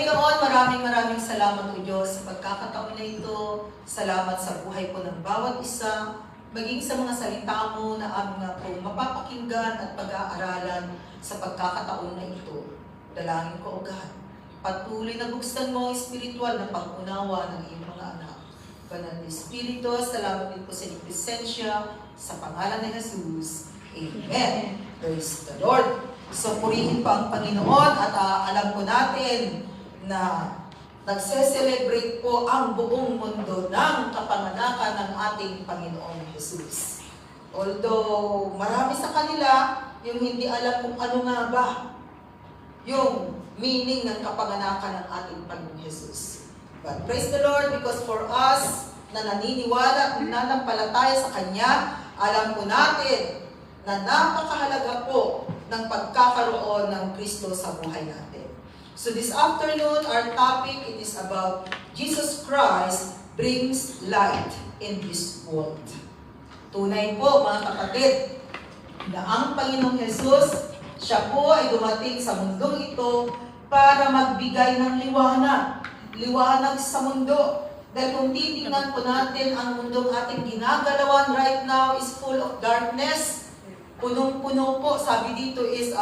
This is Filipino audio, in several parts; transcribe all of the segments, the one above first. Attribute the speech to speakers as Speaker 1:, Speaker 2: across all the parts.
Speaker 1: Panginoon, maraming salamat o Diyos sa pagkakataon na ito. Salamat sa buhay po ng bawat isa, maging sa mga salita mo na aming nga po mapapakinggan at pag-aaralan sa pagkakataon na ito. Dalangin ko, O God, patuloy na buksan mo ang espiritual na pag-unawa ng iyong mga anak. Banal na Espiritu, salamat din po sa iyong presensya, sa pangalan ng Jesus. Amen. Praise the Lord. So, purihin pa ang Panginoon at alam po natin na nagse-celebrate po ang buong mundo ng kapanganakan ng ating Panginoong Jesus. Although marami sa kanila yung hindi alam kung ano nga ba yung meaning ng kapanganakan ng ating Panginoong Jesus. But praise the Lord, because for us na naniniwala at nanampalataya sa Kanya, alam po natin na napakahalaga po ng pagkakaroon ng Kristo sa buhay natin. So this afternoon, our topic, it is about Jesus Christ brings light in this world. Tunay po, mga kapatid, na ang Panginoong Jesus, siya po ay dumating sa mundong ito para magbigay ng liwanag. Liwanag sa mundo. Dahil kung titingnan po natin, ang mundong ating ginagalawan right now is full of darkness. Punong-puno po, sabi dito is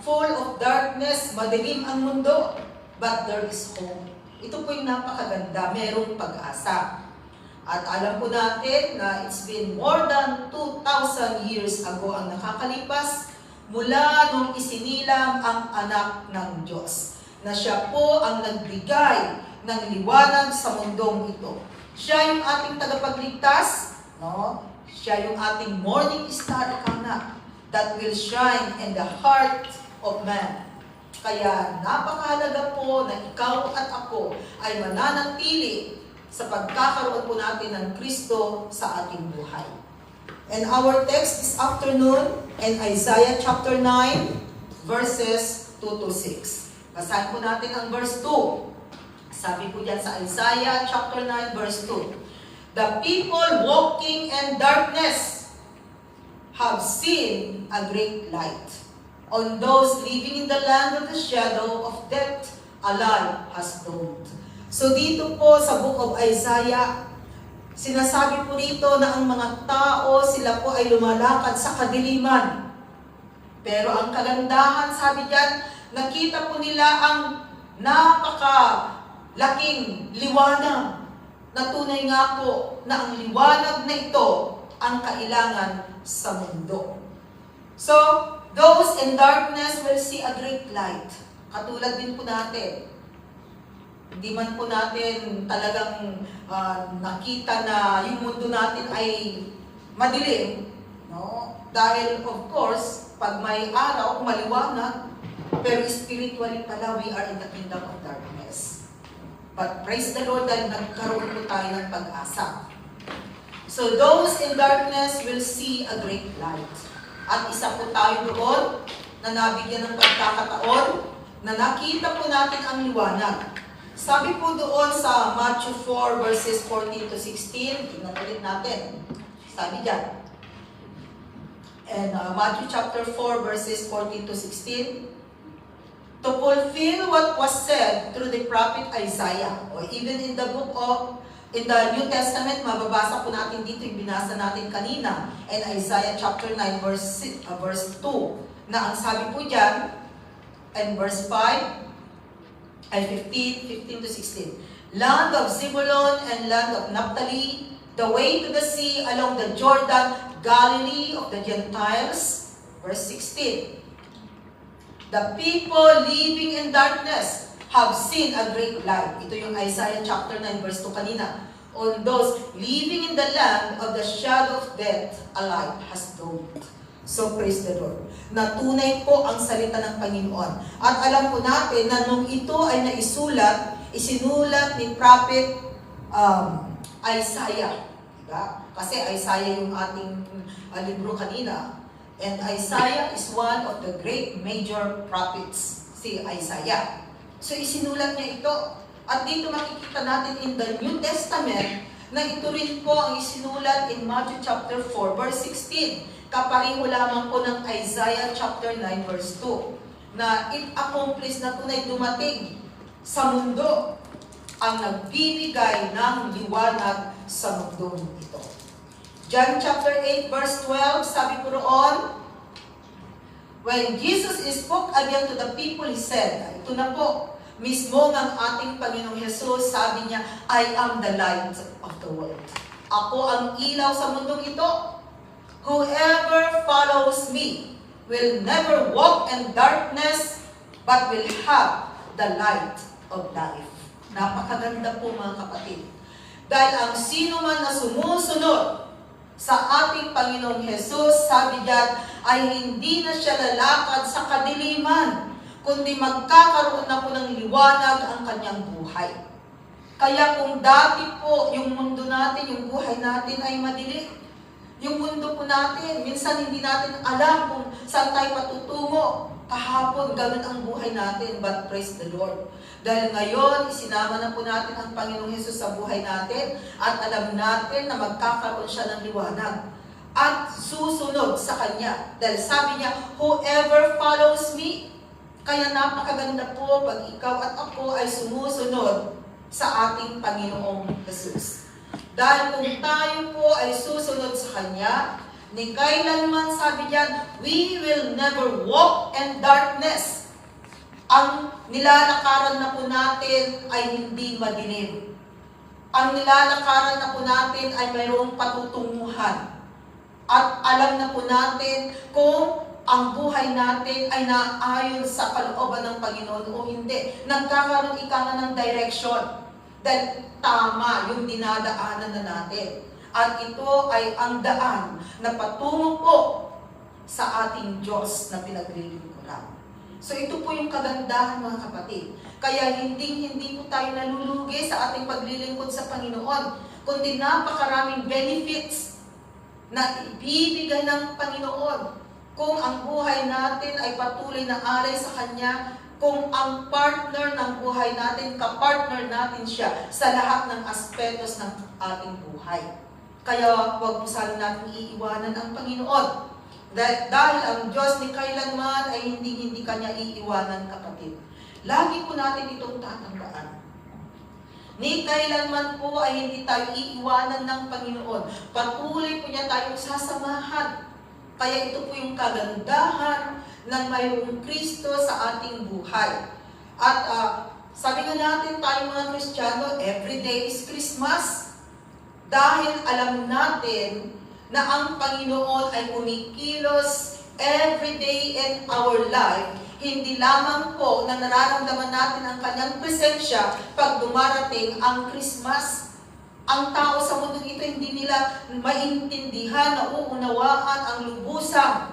Speaker 1: full of darkness, madilim ang mundo, but there is hope. Ito po yung napakaganda, merong pag-asa. At alam po natin na it's been more than 2,000 years ago ang nakakalipas mula nung isinilang ang anak ng Diyos, na siya po ang nagbigay ng liwanag sa mundong ito. Siya yung ating tagapagligtas, no? Siya yung ating morning star, that will shine in the heart of man. Kaya napakahalaga po na ikaw at ako ay mananatili sa pagkakaroon po natin ng Kristo sa ating buhay. And our text this afternoon in Isaiah chapter 9, verses 2 to 6. Basahin po natin ang verse 2. Sabi po dyan sa Isaiah chapter 9, verse 2. The people walking in darkness have seen a great light. On those living in the land of the shadow of death, a light has dawned. So dito po sa book of Isaiah, sinasabi po rito na ang mga tao, sila po ay lumalakad sa kadiliman. Pero ang kagandahan, sabi diyan, nakita po nila ang napakalaking liwanag. Na tunay nga po na ang liwanag na ito ang kailangan sa mundo. So, those in darkness will see a great light. Katulad din po natin. Hindi man po natin talagang nakita na yung mundo natin ay madilim. No? Dahil of course, pag may araw, maliwanag, pero spiritually pala, we are in the kingdom of darkness. But praise the Lord dahil nagkaroon po tayo ng pag-asa. So those in darkness will see a great light. At isa po tayo doon na nabigyan ng pagkakataon na nakita po natin ang liwanag. Sabi po doon sa Matthew 4 verses 14 to 16, tingnan ulit natin. Sabi dyan. And Matthew chapter 4 verses 14 to 16. To fulfill what was said through the prophet Isaiah, or even in the book of in the New Testament, mababasa po natin dito yung binasa natin kanina in Isaiah chapter 9 verse 2 na ang sabi po dyan in verse 5 and 15 to 16. Land of Zebulun and land of Naphtali, the way to the sea along the Jordan, Galilee of the Gentiles. Verse 16. The people living in darkness have seen a great light. Ito yung Isaiah chapter 9 verse 2 kanina. On those living in the land of the shadow of death, a light has dawned. So praise the Lord. Natunay po ang salita ng Panginoon. At alam po natin na nung ito ay isinulat ni Prophet Isaiah. Diba? Kasi Isaiah yung ating libro kanina. And Isaiah is one of the great major prophets. Si Isaiah. So isinulat niya ito. At dito makikita natin in the New Testament na ito rin po ang isinulat in Matthew chapter 4 verse 16. Kapareho lamang po ng Isaiah chapter 9 verse 2. Na it accomplished na tunay dumating sa mundo, ang nagbibigay ng liwanag sa mundong ito. John chapter 8 verse 12, sabi po roon, when Jesus spoke again to the people, He said, ito na po, mismo ng ating Panginoong Jesus, sabi niya, I am the light of the world. Ako ang ilaw sa mundong ito. Whoever follows me will never walk in darkness, but will have the light of life. Napakaganda po mga kapatid. Dahil ang sino man na sumusunod sa ating Panginoong Jesus, sabi diyan, ay hindi na siya lalakad sa kadiliman, kundi magkakaroon na po ng liwanag ang kanyang buhay. Kaya kung dati po yung mundo natin, yung buhay natin ay madilim, yung mundo po natin, minsan hindi natin alam kung saan tayo patutungo. Kahapon, ganun ang buhay natin, but praise the Lord. Dahil ngayon, isinama na po natin ang Panginoong Hesus sa buhay natin at alam natin na magkakaroon siya ng liwanag at susunod sa Kanya. Dahil sabi niya, whoever follows me, kaya napakaganda po pag ikaw at ako ay sumusunod sa ating Panginoong Hesus. Dahil kung tayo po ay susunod sa Kanya, ni kailanman sabi diyan, we will never walk in darkness. Ang nilalakaran na po natin ay hindi madilim. Ang nilalakaran na po natin ay mayroong patutunguhan. At alam na po natin kung ang buhay natin ay naayon sa kalooban ng Panginoon o hindi. Nagkakaroon ika nga ng direction. Dahil tama yung dinadaanan na natin. At ito ay ang daan na patungo po sa ating Diyos na pinaglilingkuran. So ito po yung kagandahan mga kapatid. Kaya hindi po tayo nalulugi sa ating paglilingkod sa Panginoon, kundi napakaraming benefits na ibibigay ng Panginoon kung ang buhay natin ay patuloy na alay sa Kanya, kung ang partner ng buhay natin, kapartner natin siya sa lahat ng aspetos ng ating buhay. Kaya huwag po sana natin iiwanan ang Panginoon. Dahil ang Diyos ni kailanman ay hindi Kanya iiwanan, kapatid. Lagi po natin itong tatandaan. Ni kailanman po ay hindi tayo iiwanan ng Panginoon. Patuloy po niya tayong sasamahan. Kaya ito po yung kagandahan ng mayroong Kristo sa ating buhay. At sabi nga natin tayo mga Kristiyano, everyday is Christmas. Dahil alam natin na ang Panginoon ay kumikilos every day in our life, hindi lamang po na nararamdaman natin ang Kanyang presensya pag dumarating ang Christmas. Ang tao sa mundo ito hindi nila maintindihan, nauunawaan ang lubusang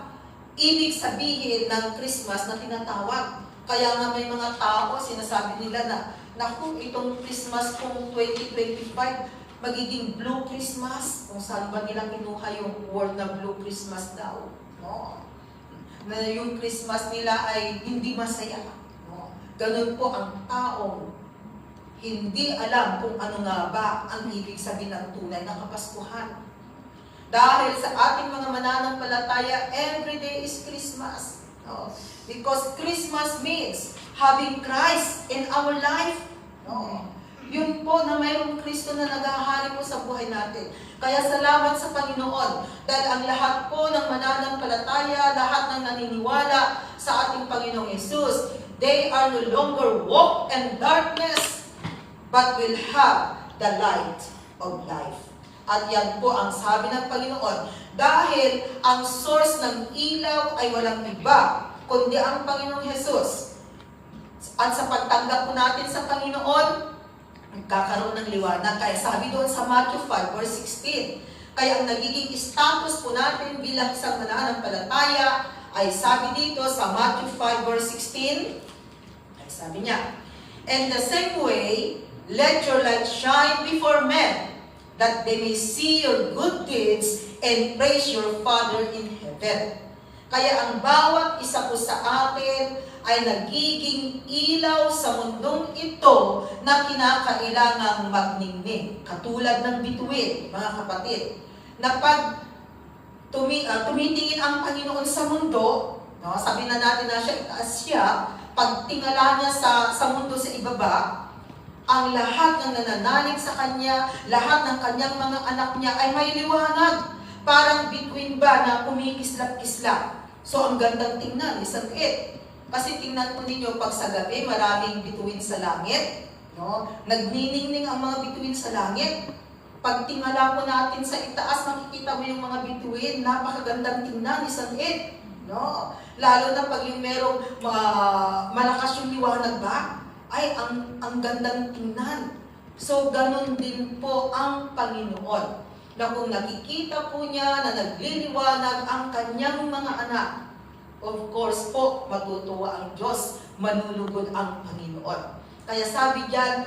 Speaker 1: ibig sabihin ng Christmas na tinatawag. Kaya nga may mga tao, sinasabi nila na, naku, itong Christmas kong 2025, magiging Blue Christmas. Kung saan ba nila kinuha yung word na Blue Christmas daw. No? Na yung Christmas nila ay hindi masaya. No? Ganun po ang taong hindi alam kung ano nga ba ang ibig sabihin ng tunay na Kapaskuhan. Dahil sa ating mga mananampalataya, every day is Christmas. No? Because Christmas means having Christ in our life. No? Yun po na mayroong Kristo na naghahari po sa buhay natin. Kaya salamat sa Panginoon dahil ang lahat po ng mananampalataya, lahat ng naniniwala sa ating Panginoong Yesus, they are no longer walk in darkness, but will have the light of life. At yan po ang sabi ng Panginoon, dahil ang source ng ilaw ay walang iba, kundi ang Panginoong Yesus. At sa pagtanggap po natin sa Panginoon, nagkakaroon ng liwanag. Kaya sabi doon sa Matthew 5 verse 16, kaya ang nagiging status po natin bilang isang mananampalataya ay sabi dito sa Matthew 5 verse 16, ay sabi niya, in the same way, let your light shine before men, that they may see your good deeds and praise your Father in heaven. Kaya ang bawat isa po sa atin ay nagiging ilaw sa mundong ito na kinakailangang magningning. Katulad ng bituin, mga kapatid, na pag tumitingin ang Panginoon sa mundo, no, sabi na natin na siya, itaas siya, pagtingala niya sa mundo sa ibaba, ang lahat ng nananalig sa kanya, lahat ng kanyang mga anak niya ay may liwanag. Parang bituin ba na kumikislap-kislap. So ang gandang tingnan, isn't it? Kasi tingnan po ninyo, pag sa gabi, maraming bituin sa langit. No? Nagniningning ang mga bituin sa langit. Pag tingala po natin sa itaas, makikita mo yung mga bituin, napakagandang tingnan, isn't it? No? Lalo na pag yung merong malakas yung liwanag ba, ay ang gandang tingnan. So, ganun din po ang Panginoon. Na kung nakikita po niya na nagliliwanag ang kanyang mga anak, of course po, matutuwa ang Diyos, manulugod ang Panginoon. Kaya sabi diyan,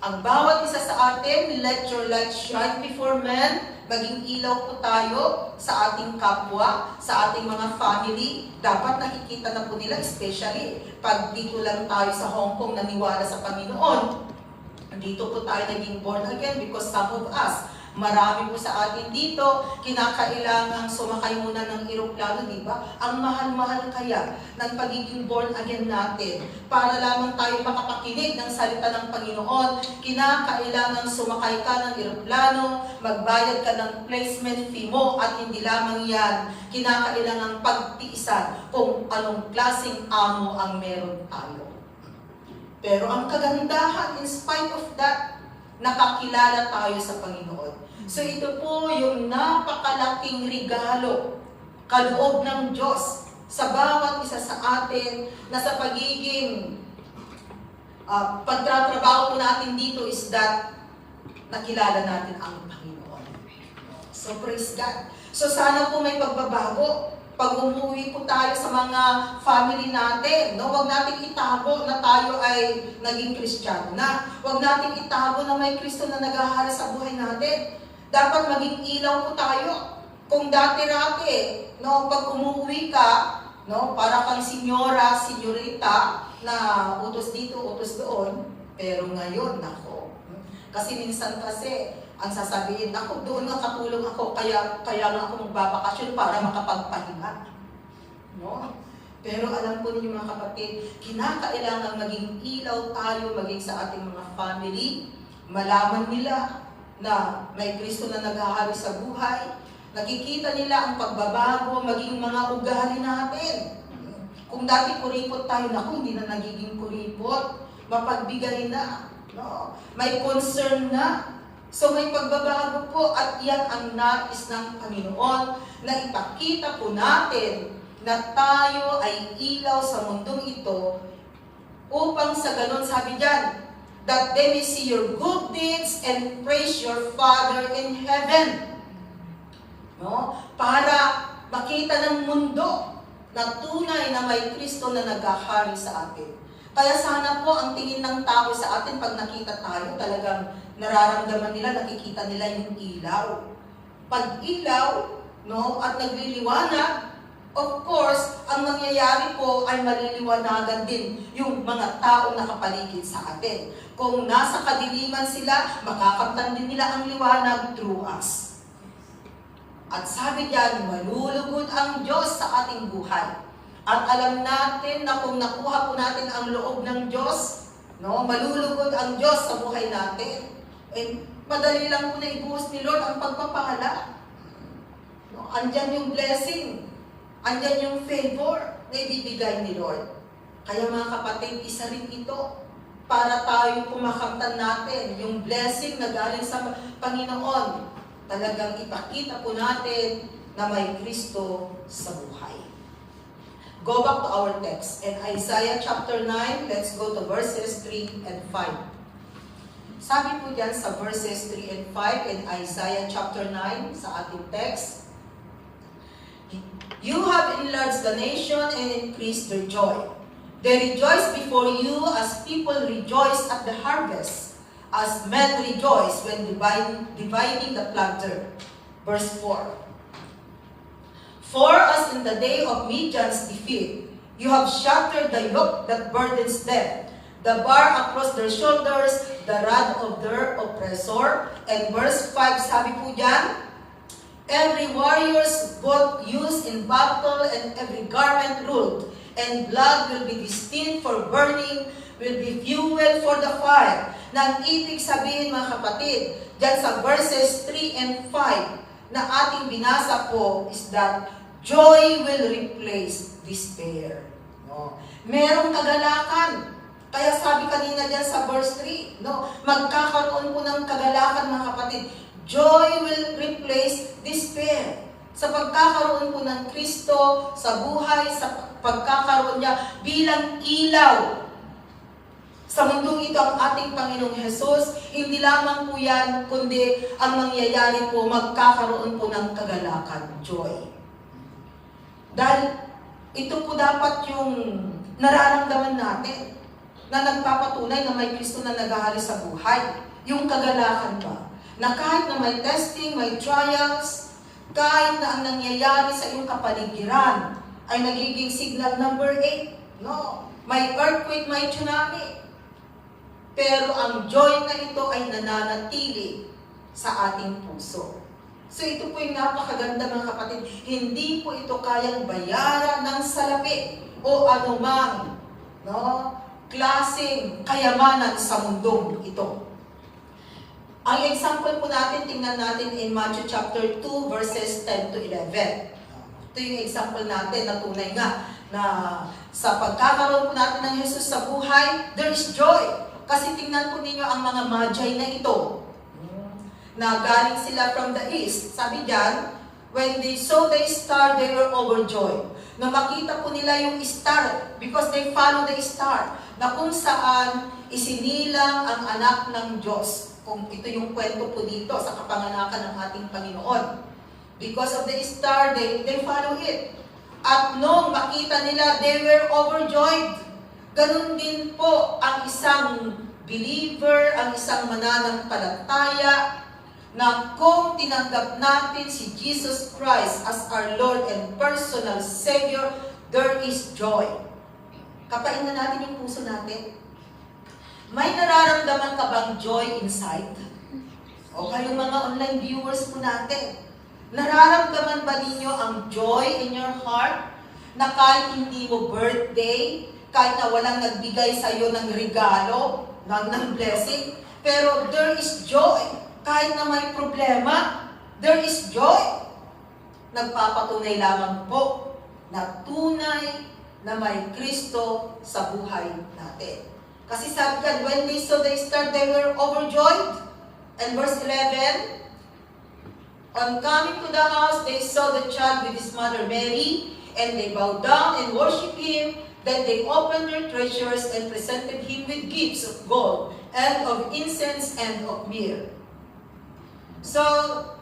Speaker 1: ang bawat isa sa atin, let your light shine before men, maging ilaw po tayo sa ating kapwa, sa ating mga family. Dapat nakikita na po nila, especially pag dito lang tayo sa Hong Kong naniwala sa Panginoon. Dito po tayo naging born again because some of us, marami po sa atin dito, kinakailangang sumakay muna ng eroplano, di ba? Ang mahal-mahal kaya ng pagiging born again natin. Para lamang tayo makapakinig ng salita ng Panginoon, kinakailangang sumakay ka ng eroplano, magbayad ka ng placement fee mo, at hindi lamang yan, kinakailangang pagtiisan kung anong klaseng amo ang meron tayo. Pero ang kagandahan, in spite of that, nakakilala tayo sa Panginoon. So ito po yung napakalaking regalo, kaloob ng Diyos sa bawat isa sa atin na sa pagiging pagtatrabaho po natin dito is that nakilala natin ang Panginoon. So praise God. So sana po may pagbabago. Pag umuwi po tayo sa mga family natin, no, wag nating itago na tayo ay naging Kristiyano na. Wag nating itago na may Kristo na naghahari sa buhay natin. Dapat maging ilaw po tayo. Kung dati-rati, no, pag umuwi ka, no, para kang senyora, senyorita, na utos dito, utos doon, pero ngayon, nako. Kasi minsan kasi, ang sasabihin, ako, doon nga katulong ako, kaya nga ako magbabakasyon para makapagpahinga. No? Pero alam po ninyo mga kapatid, kinakailangan maging ilaw tayo, maging sa ating mga family, malaman nila na may Kristo na naghahari sa buhay, nakikita nila ang pagbabago, maging mga ugali natin. Kung dati kuripot tayo, naku, hindi na nagiging kuripot, mapagbigay na, no? May concern na. So may pagbabago po, at yan ang nais ng Panginoon na ipakita po natin na tayo ay ilaw sa mundong ito upang sa ganon, sabi dyan, that they may see your good deeds and praise your Father in heaven. No? Para makita ng mundo na tunay na may Kristo na naghahari sa atin. Kaya sana po ang tingin ng tao sa atin pag nakita tayo, talagang nararamdaman nila, nakikita nila yung ilaw. Pag ilaw, no, at nagliliwanag, of course, ang mangyayari po ay maliliwanagan din yung mga taong nakapaligid sa atin. Kung nasa kadiliman sila, makakamtan din nila ang liwanag through us. At sabi diyan, malulugod ang Diyos sa ating buhay. At alam natin na kung nakuha po natin ang loob ng Diyos, no, malulugod ang Diyos sa buhay natin. And madali lang po na ibuhos ni Lord ang pagpapala. No, andyan yung blessing. Andyan yung favor na ibibigay ni Lord. Kaya mga kapatid, isa rin ito para tayo pumakamtan natin yung blessing na galing sa Panginoon. Talagang ipakita po natin na may Kristo sa buhay. Go back to our text. In Isaiah chapter 9, let's go to verses 3 and 5. Sabi po dyan sa verses 3 and 5 in Isaiah chapter 9 sa ating text, you have enlarged the nation and increased their joy. They rejoice before you as people rejoice at the harvest, as men rejoice when dividing the plunder. Verse 4. For as in the day of Midian's defeat, you have shattered the yoke that burdens them, the bar across their shoulders, the rod of their oppressor. And verse 5, sabi po dyan, every warrior's boat used in battle and every garment ruled, and blood will be destined for burning, will be fuel for the fire. Na ang ibig sabihin mga kapatid, dyan sa verses 3 and 5 na ating binasa po is that joy will replace despair. No? Merong kagalakan. Kaya sabi kanina dyan sa verse 3, no, magkakaroon po ng kagalakan mga kapatid. Joy will replace despair. Sa pagkakaroon po ng Kristo, sa buhay, sa pagkakaroon niya bilang ilaw. Sa mundong ito ang ating Panginoong Hesus, hindi lamang po yan, kundi ang mangyayari po, magkakaroon po ng kagalakan, joy. Dahil ito po dapat yung nararamdaman natin na nagpapatunay na may Kristo na naghahari sa buhay. Yung kagalakan ba? Na kahit na may testing, may trials, kahit na ang nangyayari sa iyong kapaligiran ay nagiging signal number 8. No? May earthquake, may tsunami. Pero ang joy na ito ay nananatili sa ating puso. So ito po yung napakaganda mga kapatid. Hindi po ito kayang bayaran ng salapi o anumang klaseng kayamanan sa mundong ito. Ang example po natin, tingnan natin in Matthew chapter 2 verses 10 to 11. Ito yung example natin na tunay nga na sa pagkakaroon po natin ng Jesus sa buhay, there is joy. Kasi tingnan po ninyo ang mga magi na ito. Na galing sila from the east. Sabi diyan, when they saw the star, they were overjoyed. Na makita po nila yung star because they follow the star. Na kung saan isinilang ang anak ng Diyos. Kung ito yung kwento po dito sa kapanganakan ng ating Panginoon. Because of the star, they follow it. At nung makita nila, they were overjoyed. Ganun din po ang isang believer, ang isang mananampalataya, na kung tinanggap natin si Jesus Christ as our Lord and personal Savior, there is joy. Kapain na natin yung puso natin. May nararamdaman ka bang joy inside? O kayong mga online viewers po natin, nararamdaman ba ninyo ang joy in your heart? Na kahit hindi mo birthday, kahit na walang nagbigay sa iyo ng regalo, ng blessing, pero there is joy. Kahit na may problema, there is joy. Nagpapatunay lamang po na tunay na may Kristo sa buhay natin. Kasi sabi ka, when they saw the star, they were overjoyed. And verse 11, on coming to the house, they saw the child with his mother Mary, and they bowed down and worshipped him. Then they opened their treasures and presented him with gifts of gold, and of incense, and of myrrh. So,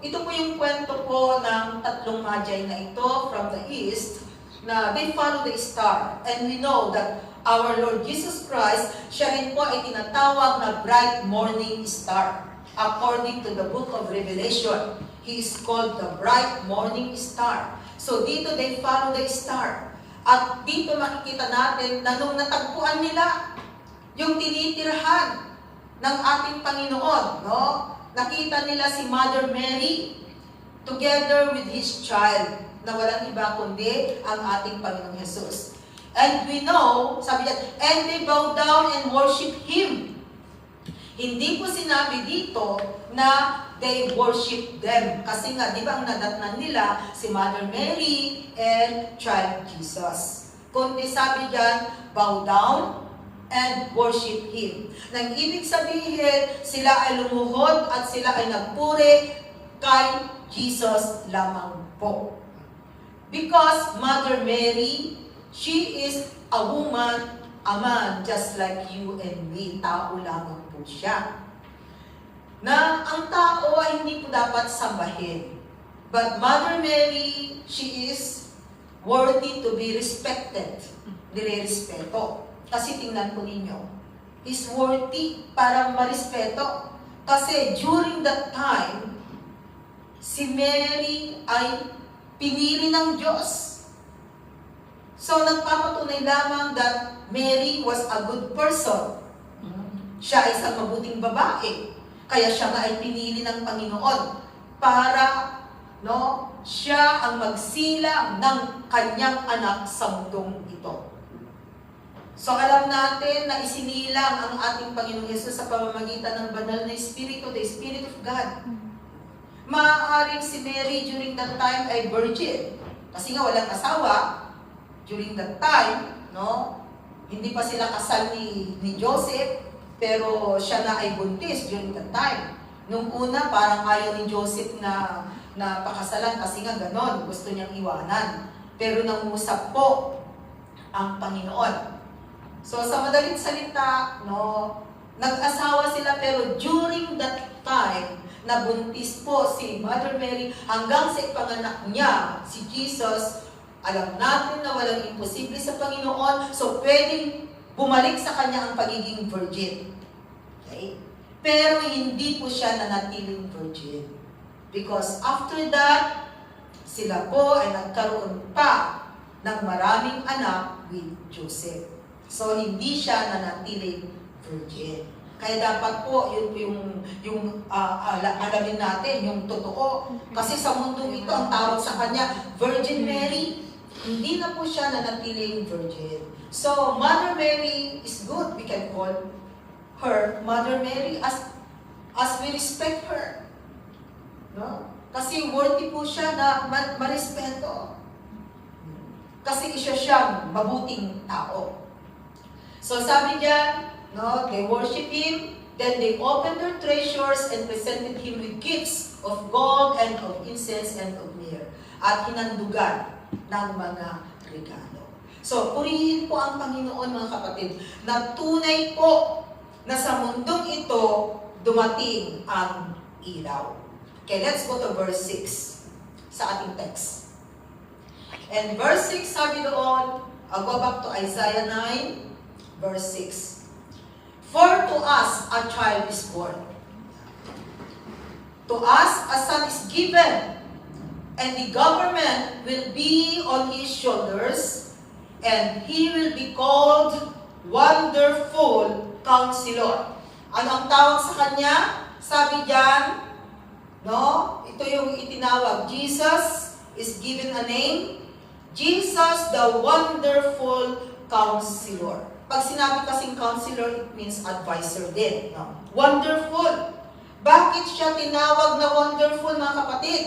Speaker 1: ito po yung kwento po ng tatlong magi na ito from the east, na they follow the star. And we know that our Lord Jesus Christ, siya rin po ay tinatawag na bright morning star. According to the book of Revelation, He is called the bright morning star. So dito they follow the star. At dito makikita natin na nung natagpuan nila yung tinitirhan ng ating Panginoon, no? Nakita nila si Mother Mary together with His child na walang iba kundi ang ating Panginoong Jesus. And we know, sabi niya, and they bow down and worship Him. Hindi po sinabi dito na they worship them. Kasi nga, di ba ang nadatnan nila si Mother Mary and Child Jesus. Kundi sabi diyan, bow down and worship Him. Nang ibig sabihin, sila ay lumuhod at sila ay nagpuri kay Jesus lamang po. Because Mother Mary, she is a woman, a man, just like you and me. Tao lamang po siya. Na ang tao ay hindi po dapat sambahin. But Mother Mary, she is worthy to be respected. Nire-respeto. Kasi tingnan po ninyo, is worthy para marespeto. Kasi during that time, si Mary ay pinili ng Diyos. So, nagpapatunay lamang that Mary was a good person. Siya ay isang mabuting babae. Kaya siya nga ay pinili ng Panginoon para siya ang magsilang ng kanyang anak sa mundong ito. So alam natin na isinilang ang ating Panginoong Yesus sa pamamagitan ng banal na Espiritu, the Spirit of God. Maaaring si Mary during that time ay virgin. Kasi nga walang asawa during that time, no? Hindi pa sila kasal ni Joseph, pero siya na ay buntis during that time. Nung una, parang ayaw ni Joseph na pakasalan kasi nga ganon, gusto niyang iwanan. Pero nangusap po ang Panginoon. So sa madaling salita, no, nag-asawa sila pero during that time, nabuntis po si Mother Mary hanggang sa ipanganak niya, si Jesus. Alam natin na walang imposible sa Panginoon, so pwedeng bumalik sa kanya ang pagiging virgin. Okay? Pero hindi po siya nanatiling virgin. Because after that, sila po ay nagkaroon pa ng maraming anak with Joseph. So, hindi siya nanatiling virgin. Kaya dapat po, yun po yung alamin natin, yung totoo. Kasi sa mundong ito, ang tawag sa kanya, Virgin Mary, hindi na po siya nanatiling virgin. So, Mother Mary is good. We can call her Mother Mary as we respect her. No? Kasi worthy po siya na marespeto. Kasi isa siyang mabuting tao. So sabi diyan, no, they worship Him, then they opened their treasures and presented Him with gifts of gold and of incense and of myrrh. At hinandugan ng mga regalo. So, purihin po ang Panginoon mga kapatid, na tunay po na sa mundong ito dumating ang ilaw. Okay, let's go to verse 6 sa ating text. And verse 6 sabi doon, I'll go back to Isaiah 9, verse 6. For to us a child is born. To us a son is given, and the government will be on his shoulders, and he will be called Wonderful Counselor. Ano ang tawag sa kanya? Sabi diyan, no? Ito yung itinawag. Jesus is given a name. Jesus the Wonderful Counselor. Pag sinabi kasing counselor, it means advisor din. No? Wonderful. Bakit siya tinawag na wonderful, mga kapatid?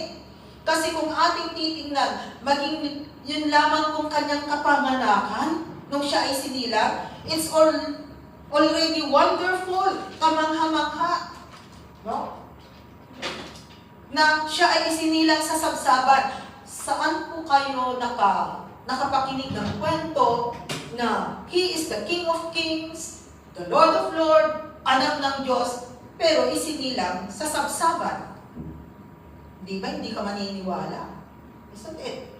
Speaker 1: Kasi kung ating titingnan, maging yun lamang kung kanyang kapanganakan, nung siya ay sinilang, it's already wonderful, kamangha-mangha. No? Na siya ay isinilang sa sabsaban. Saan po kayo nakapakinig ng kwento na He is the King of Kings, the Lord of Lords, anak ng Diyos, pero isinilang sa sabsaban? Di ba? Hindi ka maniniwala. Isn't it?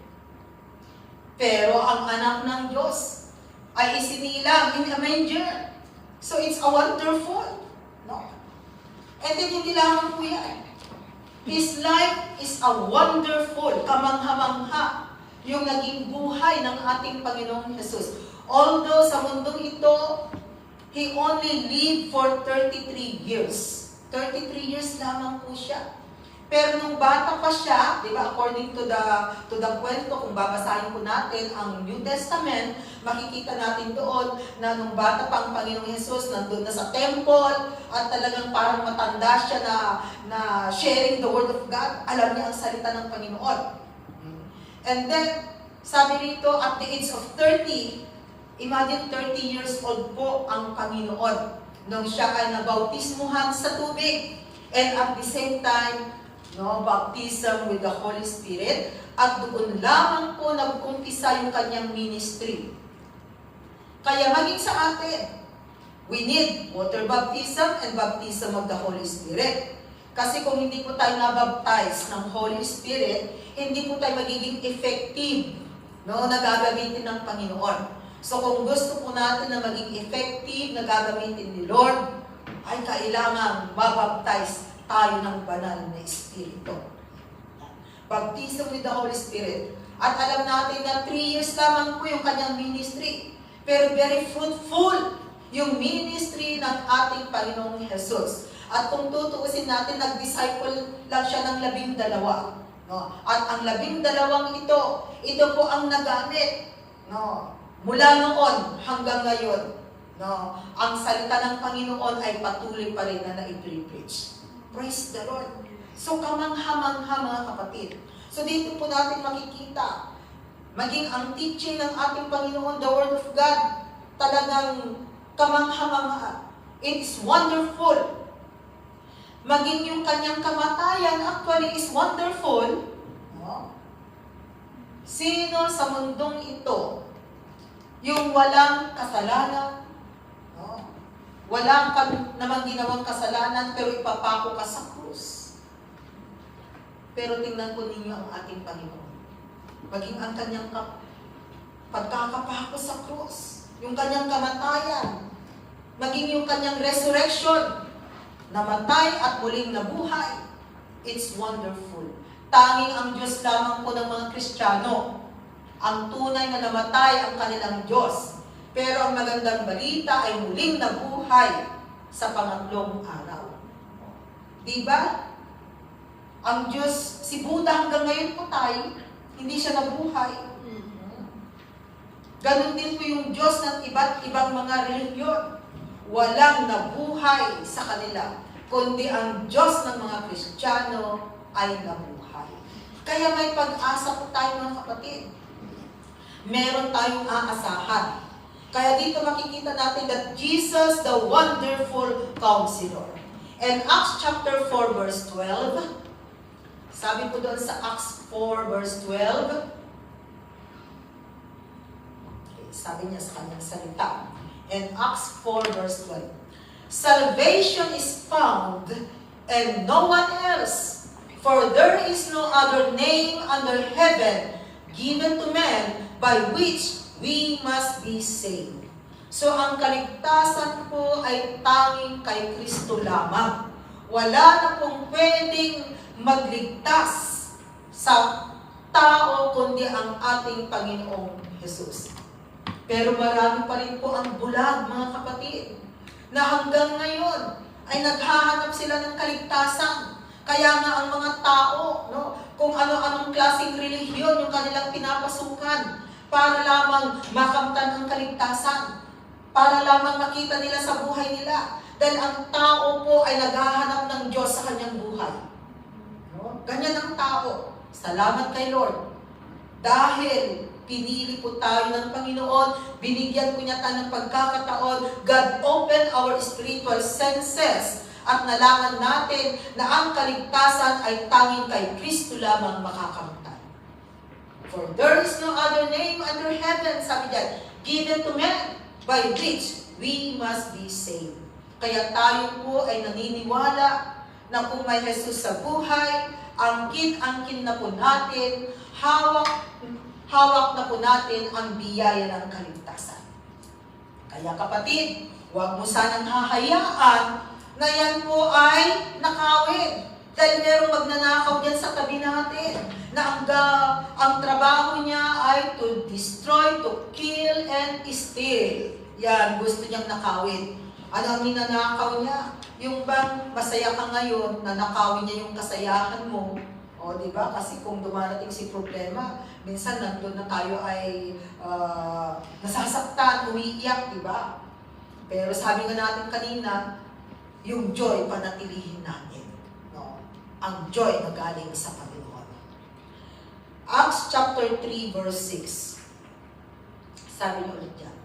Speaker 1: Pero ang anak ng Diyos ay isinilang in a manger. So it's a wonderful. No? And then hindi lamang po yan. His life is a wonderful, kamangha-mangha, yung naging buhay ng ating Panginoong Jesus. Although sa mundong ito, He only lived for 33 years. 33 years lamang po siya. Pero nung bata pa siya, di ba, according to the kwento, kung babasahin po natin ang New Testament, makikita natin doon na nung bata pa ang Panginoong Jesus, nandun na sa temple, at talagang parang matanda siya na sharing the Word of God, alam niya ang salita ng Panginoon. And then, sabi rito, at the age of 30, imagine 30 years old po ang Panginoon nung siya ay nabautismuhan sa tubig. And at the same time, no, baptism with the Holy Spirit, at doon lamang po nag-umpisa yung kanyang ministry. Kaya maging sa atin, we need water baptism and baptism of the Holy Spirit. Kasi kung hindi po tayo nabaptize ng Holy Spirit, hindi po tayo magiging effective, no, na gagamitin ng Panginoon. So kung gusto po natin na maging effective na gagamitin ni Lord, ay kailangan mabaptize tayo ng banal na Espiritu. Baptism with the Holy Spirit. At alam natin na 3 years lamang po yung kanyang ministry. Pero very fruitful yung ministry ng ating Panginoong Jesus. At kung tutuusin natin, nag-disciple lang siya ng 12. No? At ang 12 ito po ang nagamit. No? Mula noon hanggang ngayon, no, ang salita ng Panginoon ay patuloy pa rin na nai-preach. Praise the Lord. So kamangha-mangha mga kapatid. So dito po natin makikita, maging ang teaching ng ating Panginoon, the Word of God, talagang kamangha-mangha. It is wonderful. Maging yung kanyang kamatayan actually is wonderful. No? Sino sa mundong ito yung walang kasalanan? No? Wala ka namang ginawang kasalanan pero ipapako ka sa krus. Pero tingnan po ninyo ang ating Panginoon. Maging ang kanyang pagkakapako sa krus, yung kanyang kamatayan, maging yung kanyang resurrection, namatay at muling nabuhay. It's wonderful. Tanging ang Diyos lamang po ng mga Kristiyano ang tunay na namatay ang kanilang Diyos. Pero ang magandang balita ay muling nabuhay sa pangatlong araw. Diba? Ang Diyos, si Buddha hanggang ngayon po tayo, hindi siya nabuhay. Ganon din po yung Diyos ng iba't ibang mga relihiyon. Walang nabuhay sa kanila, kundi ang Diyos ng mga Kristiyano ay nabuhay. Kaya may pag-asa po tayo mga kapatid. Meron tayong aasahan. Kaya dito makikita natin that Jesus, the wonderful counselor. And Acts chapter 4 verse 12, sabi po doon sa Acts 4 verse 12, sabi niya sa kanyang salita. And Acts 4 verse 12. Salvation is found and no one else, for there is no other name under heaven given to men by which we must be saved. So ang kaligtasan po ay tanging kay Kristo lamang. Wala na pong pwedeng magligtas sa tao kundi ang ating Panginoong Jesus. Pero marami pa rin po ang bulag, mga kapatid, na hanggang ngayon ay naghahanap sila ng kaligtasan. Kaya nga ang mga tao, no, kung ano-anong klaseng relihiyon yung kanilang pinapasukan para lamang makamtan ang kaligtasan, para lamang makita nila sa buhay nila. Dahil ang tao po ay naghahanap ng Diyos sa kanyang buhay. No? Ganyan ang tao. Salamat kay Lord. Dahil pinili po tayo ng Panginoon, binigyan po niya tayo ng pagkakataon, God opened our spiritual senses at nalaman natin na ang kaligtasan ay tanging kay Kristo lamang makakamtan. For there is no other name under heaven, sabi diyan, given to men by which we must be saved. Kaya tayo po ay naniniwala na kung may Jesus sa buhay, angkin-angkin na po natin, hawak na po natin ang biyaya ng kaligtasan. Kaya kapatid, huwag mo sanang hahayaan na yan po ay nakawin. Dahil merong magnanakaw dyan sa tabi natin na ang trabaho niya ay to destroy, to kill, and steal. Yan, gusto niyang nakawin. Ano ang ninanakaw niya? Yung bang masaya ka ngayon na nakawin niya yung kasayahan mo. O, di ba? Kasi kung dumarating si problema, minsan nandun na tayo ay nasasaktan, umiiyak, di ba? Pero sabi nga natin kanina, yung joy panatilihin natin. No? Ang joy na galing sa Panginoon. Acts chapter 3 verse 6. Sabi niyo ulit yan.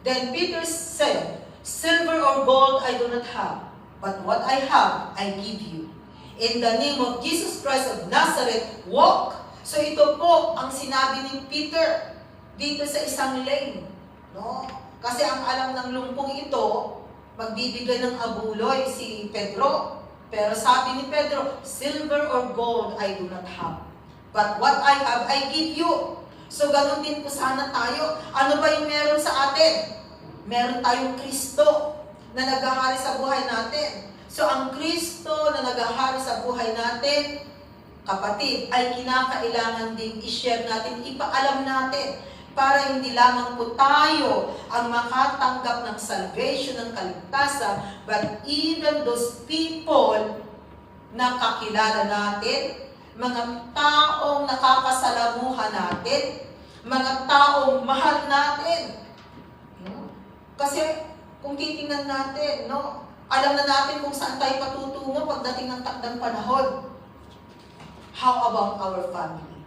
Speaker 1: Then Peter said, silver or gold I do not have, but what I have I give you. In the name of Jesus Christ of Nazareth, walk. So ito po ang sinabi ni Peter dito sa isang lane. No? Kasi ang alam ng lumpong ito, magbibigay ng abuloy si Pedro. Pero sabi ni Pedro, silver or gold I do not have. But what I have, I give you. So ganun din po sana tayo. Ano ba yung meron sa atin? Meron tayong Kristo na naghahari sa buhay natin. So ang Kristo na naghahari sa buhay natin, kapatid, ay kinakailangan din i-share natin, ipaalam natin, para hindi lamang po tayo ang makatanggap ng salvation, ng kaligtasan, but even those people na kakilala natin, mga taong nakakasalamuhan natin, mga taong mahal natin. No? Kasi kung titingnan natin, no, alam na natin kung saan tayo patutungo pagdating ng takdang panahon. How about our family?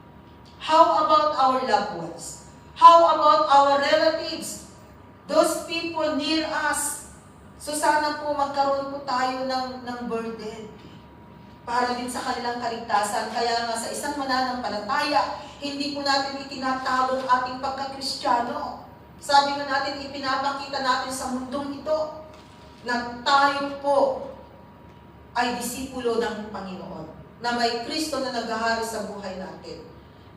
Speaker 1: How about our loved ones? How about our relatives? Those people near us. So sana po magkaroon po tayo ng burden para din sa kanilang kaligtasan. Kaya nga sa isang mananampalataya, hindi po natin itinatawag ating pagka-Kristiyano. Sabi nga natin, ipinapakita natin sa mundong ito na tayo po ay disipulo ng Panginoon, na may Kristo na naghahari sa buhay natin.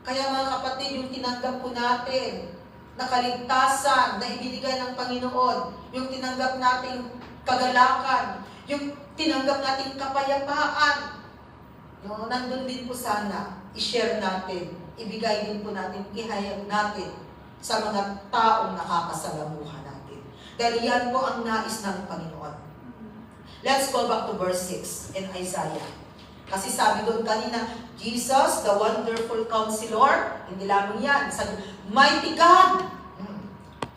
Speaker 1: Kaya mga kapatid, yung tinanggap po natin na kaligtasan na ibinigay ng Panginoon, yung tinanggap nating kagalakan, yung tinanggap nating kapayapaan, no, nandun din po sana, i-share natin, ibigay din po natin, ihayag natin sa mga taong nakakasalamuhan natin. Dahil yan po ang nais ng Panginoon. Let's go back to verse 6 in Isaiah. Kasi sabi doon kanina, Jesus, the wonderful counselor, hindi lamang yan, sabi, mighty God.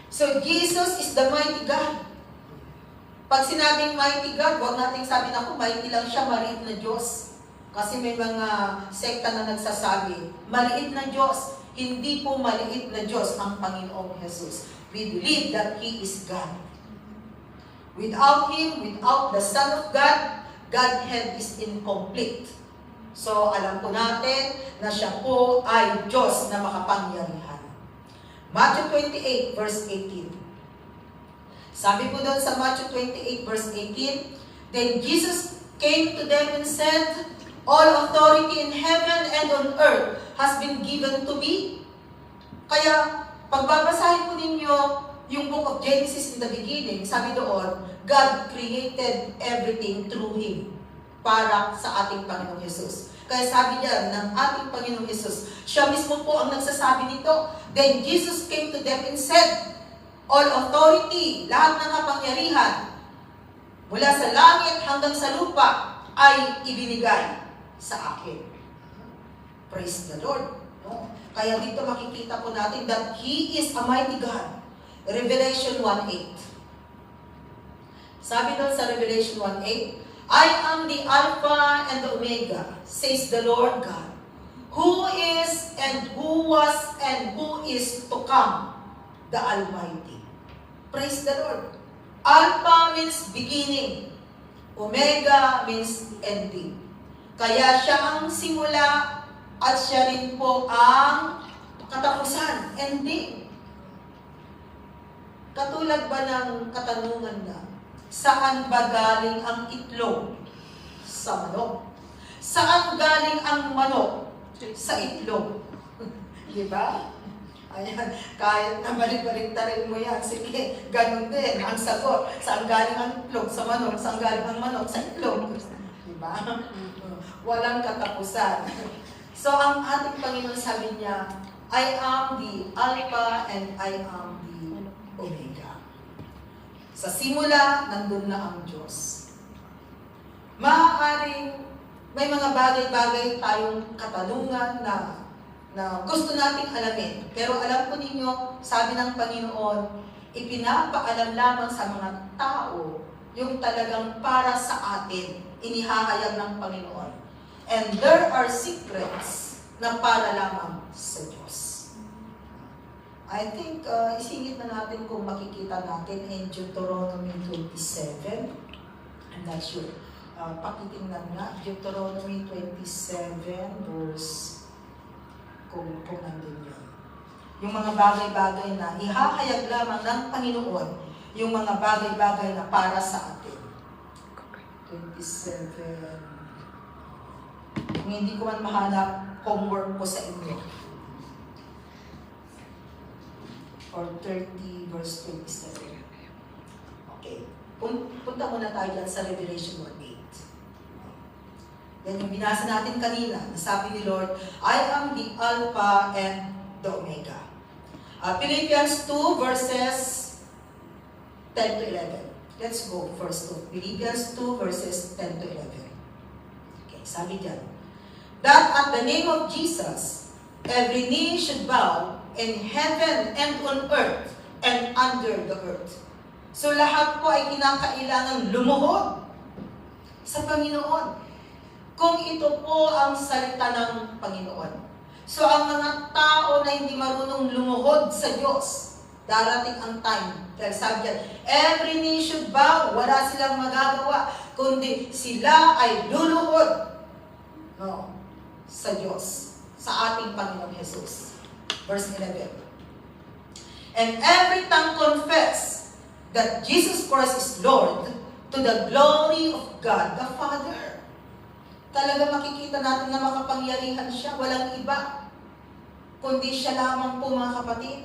Speaker 1: So Jesus is the mighty God. Pag sinabing mighty God, huwag nating sabi na mighty lang siya, maliit na Diyos. Kasi may mga sekta na nagsasabi, maliit na Diyos. Hindi po maliit na Diyos ang Panginoong Jesus. We believe that He is God. Without Him, without the Son of God, Godhead is incomplete. So, alam po natin na siya po ay Diyos na makapangyarihan. Matthew 28, verse 18. Sabi po doon sa Matthew 28, verse 18, Then Jesus came to them and said, All authority in heaven and on earth has been given to me. Kaya, pagbabasahin po ninyo yung book of Genesis in the beginning, sabi doon, God created everything through Him para sa ating Panginoong Jesus. Kaya sabi niya ng ating Panginoong Jesus, siya mismo po ang nagsasabi nito. Then Jesus came to them and said, All authority, lahat ng kapangyarihan, mula sa langit hanggang sa lupa, ay ibinigay sa akin. Praise the Lord. No? Kaya dito makikita po natin that He is a mighty God. Revelation 1:8. Sabi doon sa Revelation 1:8, I am the Alpha and the Omega, says the Lord God, who is and who was and who is to come, the Almighty. Praise the Lord. Alpha means beginning. Omega means ending. Kaya siya ang simula at siya rin po ang katapusan, ending. Katulad ba ng katanungan na, saan ba galing ang itlog? Sa manok. Saan galing ang manok? Sa itlog. Diba? Ayan, kahit na balik-baliktarin mo yan, sige, ganun din, ang sagot. Saan galing ang itlog? Sa manok. Saan galing ang manok? Sa itlog. Diba? Walang katapusan. So, ang ating Panginoon sabi niya, I am the Alpha and I am the Omega. Sa simula, nandun na ang Diyos. Maaaring may mga bagay-bagay tayong katanungan na gusto nating alamin. Pero alam po ninyo, sabi ng Panginoon, ipinapaalam lamang sa mga tao yung talagang para sa atin, inihahayag ng Panginoon. And there are secrets na para lamang sa Diyos. I think, isingit na natin kung makikita natin in Deuteronomy 27. I'm not sure. Pakitingnan nga, Deuteronomy 27 verse, kung nandun yun. Yung mga bagay-bagay na ihahayag lamang ng Panginoon, yung mga bagay-bagay na para sa atin. 27. Kung hindi ko man mahanap, homework ko sa inyo. Or 30 verse 27. Okay. Punta muna tayo dyan sa Revelation 1:8. Yan yung binasa natin kanina. Nasabi ni Lord, I am the Alpha and the Omega. Philippians 2 verses 10 to 11. Let's go first to Philippians 2 verses 10 to 11. Okay, sabi dyan. That at the name of Jesus, every knee should bow in heaven and on earth and under the earth. So lahat po ay kinakailangan lumuhod sa Panginoon. Kung ito po ang salita ng Panginoon. So ang mga tao na hindi marunong lumuhod sa Diyos, darating ang time. Dahil sabi yan, every knee should bow, wala silang magagawa, kundi sila ay luluhod sa Diyos, sa ating Panginoong Jesus. Verse 11. And every tongue confess that Jesus Christ is Lord to the glory of God the Father. Talaga makikita natin na makapangyarihan siya, walang iba, kundi siya lamang po mga kapatid,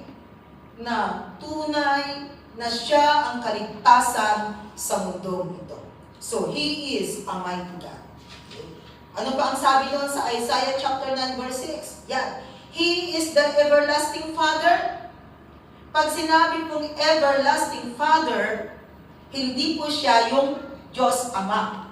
Speaker 1: na tunay na siya ang kaligtasan sa mundong ito. So, He is a mighty God. Okay. Ano pa ang sabi doon sa Isaiah chapter 9 verse 6? Yan. He is the everlasting Father. Pag sinabi pong everlasting Father, hindi po siya yung Diyos Ama.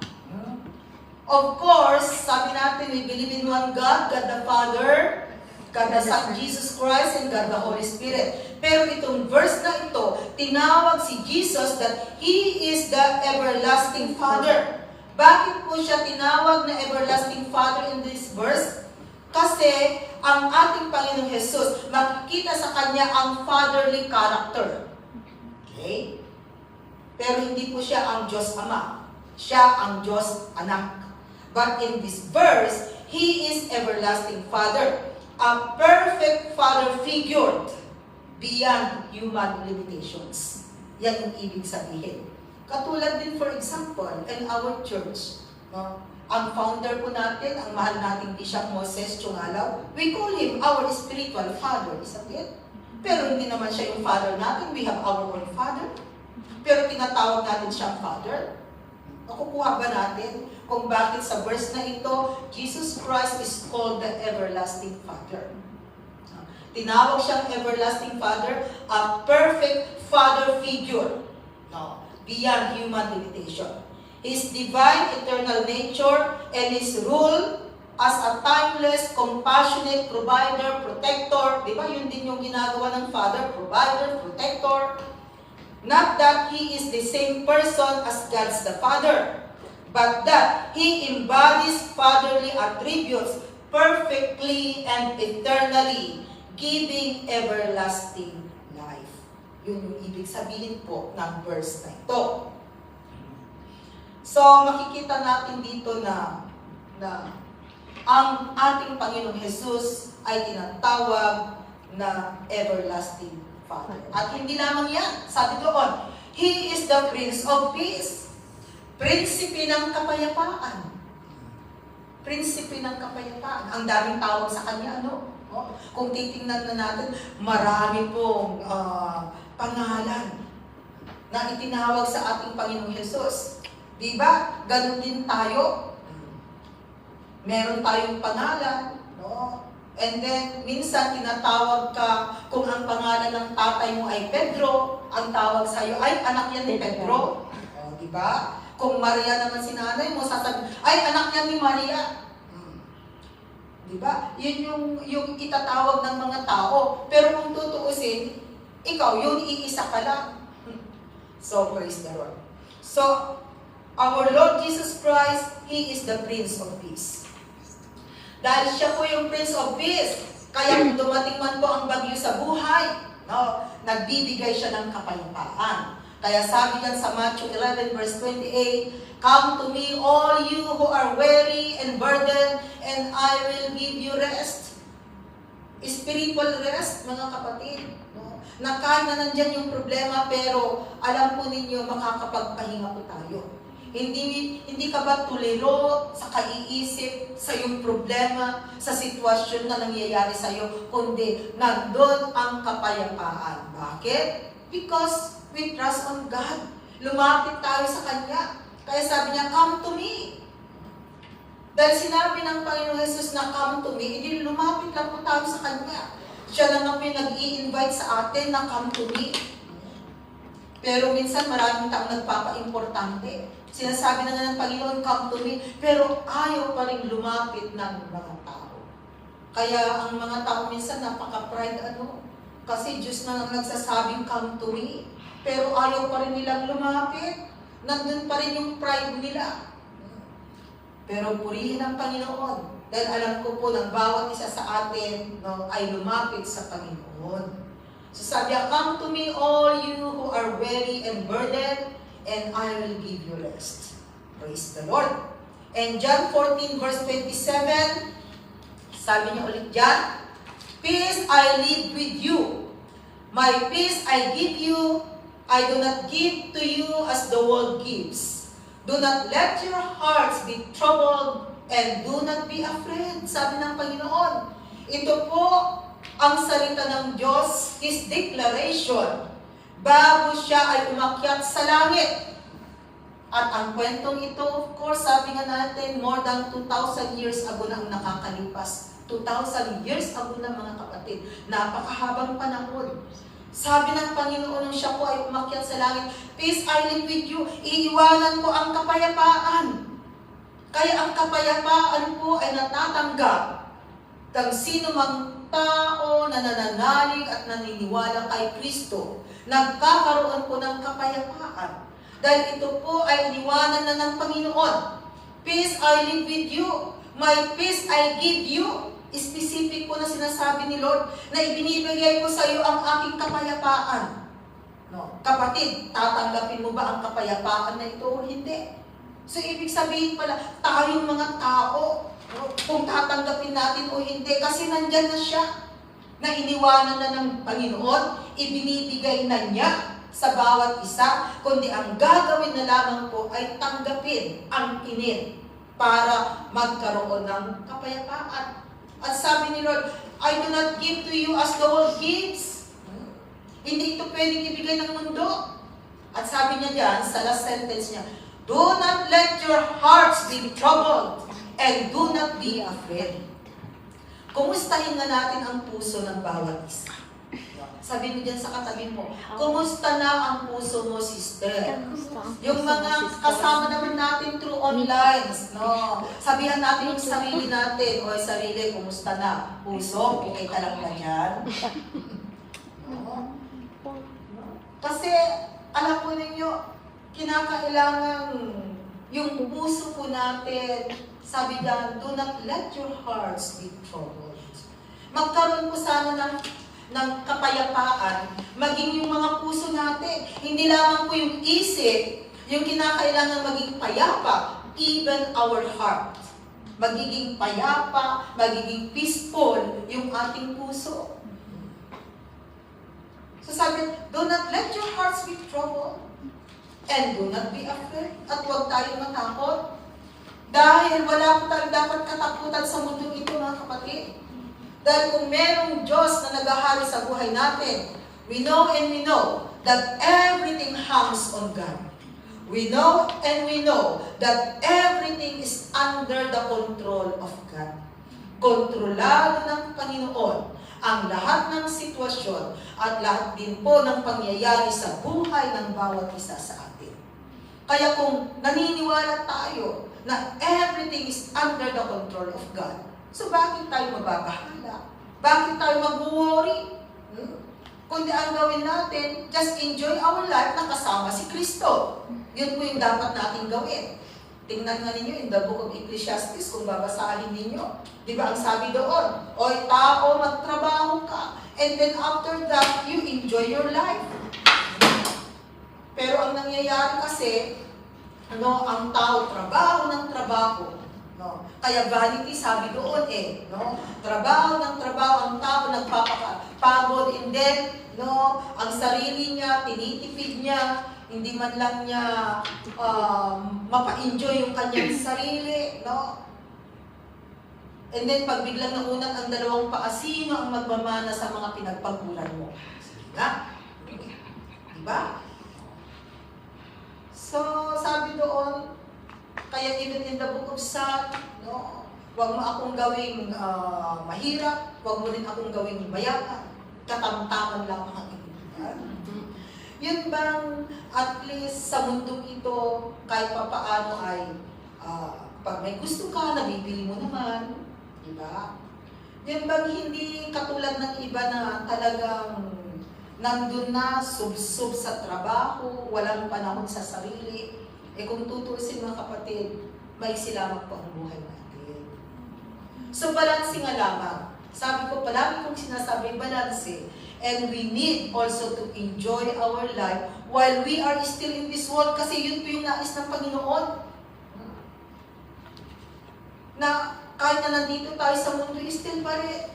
Speaker 1: Of course, sabi natin, we believe in one God, God the Father, God the Son, Jesus Christ, and God the Holy Spirit. Pero itong verse na ito, tinawag si Jesus that He is the everlasting Father. Bakit po siya tinawag na everlasting Father in this verse? Kasi ang ating Panginoong Jesus, makikita sa Kanya ang fatherly character. Okay? Pero hindi po siya ang Diyos Ama. Siya ang Diyos Anak. But in this verse, He is everlasting Father. A perfect Father figured beyond human limitations. Yan yung ibig sabihin. Katulad din, for example, in our church, ang founder po natin, ang mahal nating Bishop Moses Chungalaw, we call him our spiritual father, isn't it? Pero hindi naman siya yung father natin, we have our own father. Pero tinatawag natin siyang father. Nakukuha ba natin kung bakit sa verse na ito, Jesus Christ is called the everlasting Father. Tinawag siyang everlasting Father, a perfect Father figure, beyond human limitation. His divine eternal nature and His rule as a timeless, compassionate provider, protector. Di ba? Yun din yung ginagawa ng Father, provider, protector. Not that He is the same person as God's the Father, but that He embodies fatherly attributes perfectly and eternally, giving everlasting life. Yun yung ibig sabihin po ng verse na ito. So, makikita natin dito na ang ating Panginoong Jesus ay tinatawag na everlasting Father. At hindi lamang yan. Sabi doon, He is the Prince of Peace. Prinsipe ng kapayapaan. Prinsipe ng kapayapaan. Ang daming tawag sa Kanya, ano? Kung titingnan na natin, marami pong pangalan na itinawag sa ating Panginoong Jesus. Diba? Ganun din tayo. Meron tayong pangalan, no? And then, minsan tinatawag ka, kung ang pangalan ng tatay mo ay Pedro, ang tawag sa'yo, ay, anak yan ni Pedro. O, diba? Kung Maria naman si nanay mo, sasabihin, ay, anak yan ni Maria. Diba? Yun yung itatawag ng mga tao. Pero kung tutuusin, ikaw, yun, iisa ka lang. So, praise the Lord. So, our Lord Jesus Christ, He is the Prince of Peace. Dahil siya po yung Prince of Peace, kaya kung dumating man po ang bagyo sa buhay, nagbibigay siya ng kapayapaan. Kaya sabi yan sa Matthew 11 verse 28, Come to me all you who are weary and burdened, and I will give you rest. Spiritual rest, mga kapatid. Na kahit na nandyan yung problema, pero alam po ninyo, makakapagpahinga po tayo. Hindi ka ba tuliro sa kaiisip, sa iyong problema, sa sitwasyon na nangyayari sa iyo, kundi nandun ang kapayapaan. Bakit? Because we trust on God. Lumapit tayo sa Kanya. Kaya sabi niya, come to me. Dahil sinabi ng Panginoon Jesus na come to me, hindi lumapit lang po tayo sa Kanya. Siya lang ang nag-i-invite sa atin na come to me. Pero minsan maraming taong nagpapa-importante. Sinasabi na nga ng Panginoon, come to me, pero ayaw pa rin lumapit ng mga tao. Kaya ang mga tao minsan napaka-pride, Kasi Diyos na ang nagsasabing come to me. Pero ayaw pa rin nilang lumapit. Nandun pa rin yung pride nila. Pero purihin ang Panginoon. Dahil alam ko po ng bawat isa sa atin ay lumapit sa Panginoon. So sabi niya, come to me all you who are weary and burdened, and I will give you rest. Praise the Lord. And John 14 verse 27, sabi niya ulit dyan, peace I leave with you. My peace I give you. I do not give to you as the world gives. Do not let your hearts be troubled and do not be afraid. Sabi ng Panginoon. Ito po ang salita ng Diyos, His declaration, bago siya ay umakyat sa langit. At ang kwentong ito, of course, sabi nga natin, more than 2,000 years ago na ang nakakalipas. 2,000 years ago na, mga kapatid. Napakahabang panahon. Sabi ng Panginoon nung siya po ay umakyat sa langit, peace I leave with you, iiwanan ko ang kapayapaan. Kaya ang kapayapaan po ay natatanggap ng sino mang tao na nananalig at naniniwala kay Kristo. Nagkakaroon po ng kapayapaan. Dahil ito po ay iniwanan na ng Panginoon. Peace I leave with you, my peace I give you. Specific po na sinasabi ni Lord na ibinibigay ko sa iyo ang aking kapayapaan. No? Kapatid, tatanggapin mo ba ang kapayapaan na ito o hindi? So, ibig sabihin pala, tayong mga tao, no? Kung tatanggapin natin o hindi, kasi nandyan na siya, na iniwanan na ng Panginoon, ibinibigay na niya sa bawat isa, kundi ang gagawin na lamang po ay tanggapin ang init para magkaroon ng kapayapaan. At sabi ni Lord, I do not give to you as the world gives. Hindi ito pwedeng ibigay ng mundo. At sabi niya dyan, sa last sentence niya, do not let your hearts be troubled and do not be afraid. Kumustahin na natin ang puso ng bawat isa. Sabi mo dyan sa katabi mo, kumusta na ang puso mo, sister? Yung mga kasama naman natin through online, no? Sabihan natin yung sarili natin, o sarili, kumusta na? Puso, okay ka lang na yan? No? Kasi, alam po ninyo, kinakailangan yung puso po natin, sabi dyan, do not let your hearts be troubled. Magkaroon po sana ng kapayapaan, maging yung mga puso natin. Hindi lamang po yung isip, yung kinakailangan maging payapa, even our heart. Magiging payapa, magiging peaceful yung ating puso. So sabi, do not let your hearts be troubled, and do not be afraid. At huwag tayong matakot. Dahil wala po tayong dapat katakutan sa mundo ito, mga kapatid. Dahil kung merong Diyos na naghahari sa buhay natin, we know and we know that everything hangs on God. We know and we know that everything is under the control of God. Kontrolado ng Panginoon ang lahat ng sitwasyon at lahat din po ng pangyayari sa buhay ng bawat isa sa atin. Kaya kung naniniwala tayo na everything is under the control of God, so bakit tayo mababahala? Bakit tayo mag-worry? Kundi ang gawin natin, just enjoy our life na kasama si Kristo. Yun po yung dapat natin gawin. Tingnan nga ninyo in the book of Ecclesiastes, kung babasahin ninyo. Di ba ang sabi doon? Oy tao, magtrabaho ka. And then after that, you enjoy your life. Pero ang nangyayari kasi, ang tao, trabaho ng trabaho. No? Kaya vanity, sabi doon no? Trabaho ng trabaho, ang tao nagpapagod, and then, ang sarili niya, tinitipid niya, hindi man lang niya mapa-enjoy yung kanyang sarili, no? And then, pag biglang naunat ang dalawang paa, sino ang magmamana sa mga pinagpaguran mo? Sige nga. Diba? So, sabi doon, kaya even in the book of Psalm, huwag mo akong gawing mahirap, huwag mo rin akong gawing mayaman. Katamtaman lang ang ibigay. Yun bang at least sa mundong ito, kahit papaano ay pag may gusto ka, nabibili mo naman, di ba? Yun bang hindi katulad ng iba na talagang nandun na, sub-sub sa trabaho, walang panahon sa sarili. Kung tutusin mga kapatid, may silamak po ang buhay natin. So balanse nga lamang. Sabi ko, palagi kong sinasabi, balanse. And we need also to enjoy our life while we are still in this world kasi yun po yung nais ng Panginoon. Na kahit na nandito tayo sa mundo, still pare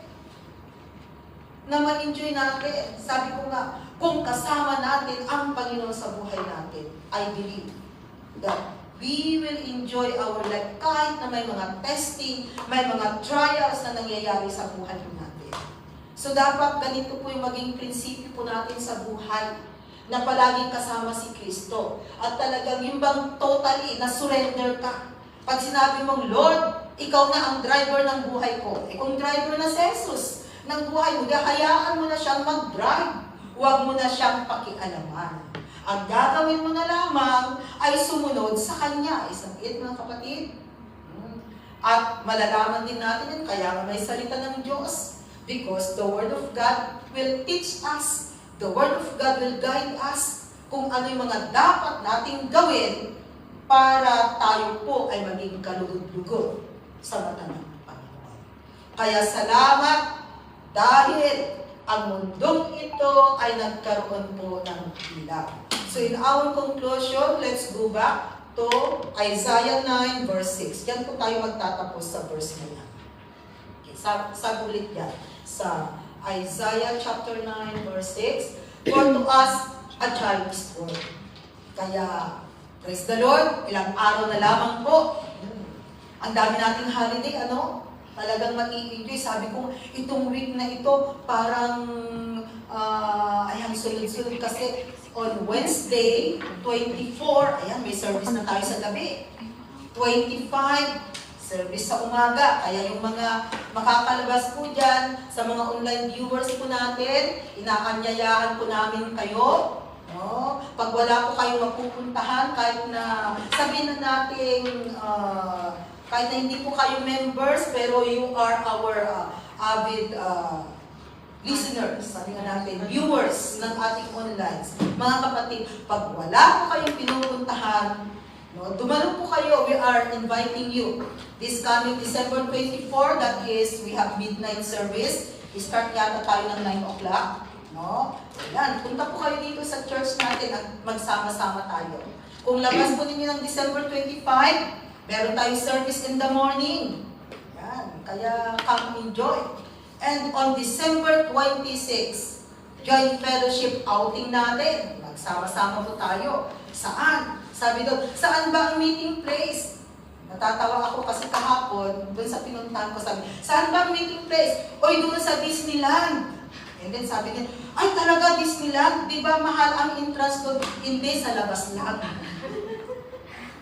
Speaker 1: na ma-enjoy natin. Sabi ko nga, kung kasama natin ang Panginoon sa buhay natin, I believe that we will enjoy our life kahit na may mga testing, may mga trials na nangyayari sa buhay natin. So dapat ganito po yung maging prinsipyo po natin sa buhay, na palaging kasama si Kristo. At talagang yung bang totally na surrender ka. Pag sinabi mong, Lord, ikaw na ang driver ng buhay ko. Kung driver na si Jesus ng buhay mo, hayaan mo na siyang mag-drive. Huwag mo na siyang pakialaman. Ang gagawin mo na lamang ay sumunod sa Kanya. Isang mga kapatid. At malalaman din natin yun, kaya may salita ng Diyos. Because the Word of God will teach us. The Word of God will guide us kung ano yung mga dapat nating gawin para tayo po ay maging kalugod-lugod sa mata ng Panginoon. Kaya salamat dahil ang mundong ito ay nagkaroon po ng ilaw. So in our conclusion, let's go back to Isaiah 9 verse 6. Yan po tayo magtatapos sa verse na yan. Okay, sagulit yan sa Isaiah chapter 9 verse 6. For to us a child is born. Kaya, praise the Lord, ilang araw na lamang po. Ang dami nating holiday, ano? Talagang mag-i-enjoy. Sabi ko, itong week na ito, parang, ayan, sunod-sunod kasi on Wednesday, 24, ayan, may service na tayo sa gabi. 25, service sa umaga. Kaya yung mga makakalabas po dyan, sa mga online viewers po natin, inaanyayahan po namin kayo. No? Pag wala po kayong mapupuntahan, kahit na sabihin na natin, kahit na hindi po kayo members, pero you are our avid listeners, sabi nga natin, viewers ng ating online. Mga kapatid, pag wala po kayong pinupuntahan, no, dumalo po kayo, we are inviting you. This coming December 24, that is, we have midnight service. Start yata tayo ng 9 o'clock. No? Ayan, punta po kayo dito sa church natin at magsama-sama tayo. Kung labas po ninyo ng December 25, meron tayong service in the morning. Ayan, kaya come enjoy. And on December 26, joint fellowship outing natin. Magsama-sama po tayo. Saan? Sabi daw, saan ba ang meeting place? Natatawa ako kasi kahapon, doon sa pinuntahan ko, sabi, saan ba ang meeting place? Oy, doon sa Disneyland. And then sabi niya, ay talaga Disneyland? Di ba mahal ang entrance doon? Hindi, sa labas lang.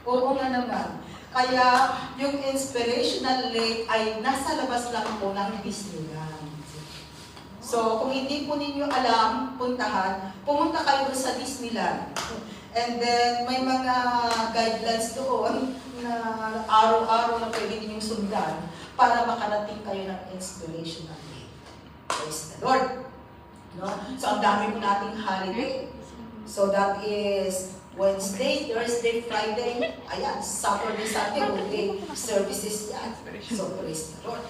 Speaker 1: Oo nga naman. Kaya yung inspirational lake ay nasa labas lang po ng Disneyland. So, kung hindi po ninyo alam, puntahan, pumunta kayo doon sa Disneyland. And then, may mga guidelines doon na araw-araw na pwede ninyong sundan para makarating kayo ng inspirational day. Praise the Lord! No? So, ang dami po nating holiday. So, that is Wednesday, Thursday, Friday, ayan, Saturday, Sunday, okay, services yan. So, praise the Lord.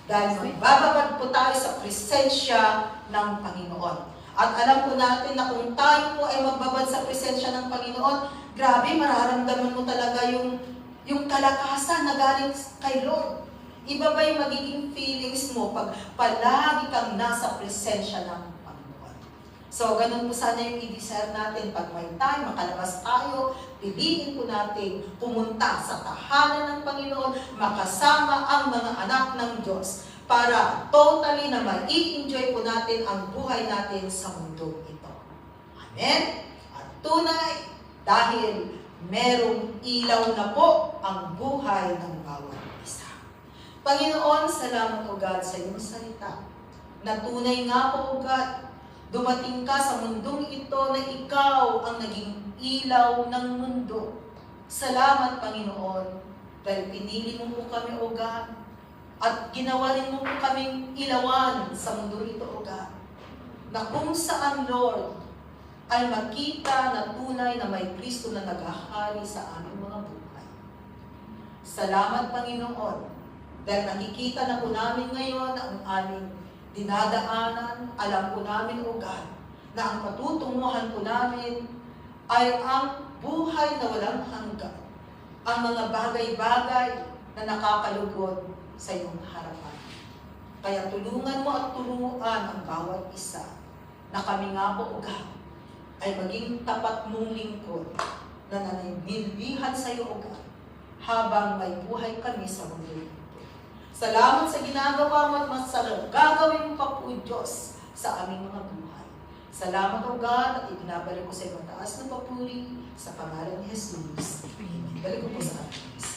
Speaker 1: Dahil magbababad po tayo sa presensya ng Panginoon. At alam po natin na kung tayo po ay magbabad sa presensya ng Panginoon, grabe, mararamdaman mo talaga yung kalakasan na galing kay Lord. Iba ba yung magiging feelings mo pag palagi kang nasa presensya ng Panginoon? So, ganun po sana yung i-desire natin. Pag may time, makalabas tayo, piliin po natin pumunta sa tahanan ng Panginoon, makasama ang mga anak ng Diyos, para totally na ma-i-enjoy po natin ang buhay natin sa mundo ito. Amen? At tunay, dahil merong ilaw na po ang buhay ng bawat isa. Panginoon, salamat o God sa iyong salita. Na tunay nga po o God, dumating ka sa mundong ito na ikaw ang naging ilaw ng mundo. Salamat, Panginoon, dahil pinili mo po kami o God. At ginawa rin mo po kaming ilawan sa mundo ito, O God, na kung saan, Lord, ay makita na tunay na may Kristo na naghahari sa aming mga buhay. Salamat, Panginoon, dahil nakikita na po namin ngayon ang aming dinadaanan. Alam po namin, O God, na ang patutunguhan po namin ay ang buhay na walang hanggan, ang mga bagay-bagay na nakakalugod sa iyong harapan. Kaya tulungan mo at turuan ang bawat isa na kami nga po, O God, ay maging tapat mong lingkod na nananilihan sa iyo, O God, habang may buhay kami sa mundo ito. Salamat sa ginagawa mo at masarap gagawin mo pa po, Diyos, sa aming mga buhay. Salamat, O God, at ibinabalik ko sa iyo mataas na papuri sa pangalan ni Jesus. Balik ko po sa atin.